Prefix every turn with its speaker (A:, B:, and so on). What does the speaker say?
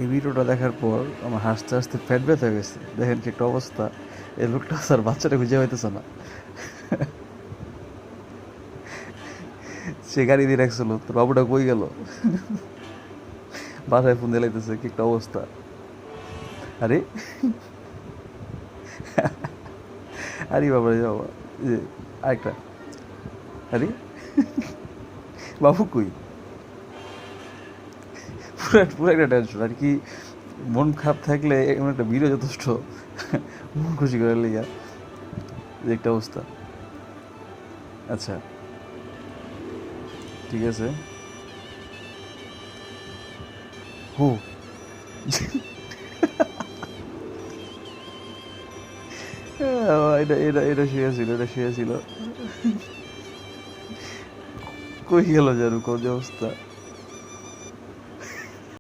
A: এই ভিডিওটা দেখার পর আমার হাসতে হাসতে পেট ব্যথা হয়ে গেছে। দেখেন কি একটা অবস্থা। এই লোকটা স্যার বাচ্চাটা খুঁজে পাইতেছে না। সে গাড়ি দিয়ে রাখছিল, তোর বাবুটা কই গেল? বাসায় ফোন দিলাইতেছে, কি একটা অবস্থা। আরে, আরে বাবা রে বাবা। এই যে আরেকটা, আরে বাবু কই? পুরো পুরো একটা টেনশন আর কি। মন খারাপ থাকলে এমন একটা ভিডিও যথেষ্ট। মন খুশি করার লেগা যে একটা অবস্থা। আচ্ছা, ঠিক আছে। হু, এটা এটা এটা শুয়েছিল, এটা শুয়েছিল। কই গেল জানো, কোন যে অবস্থা।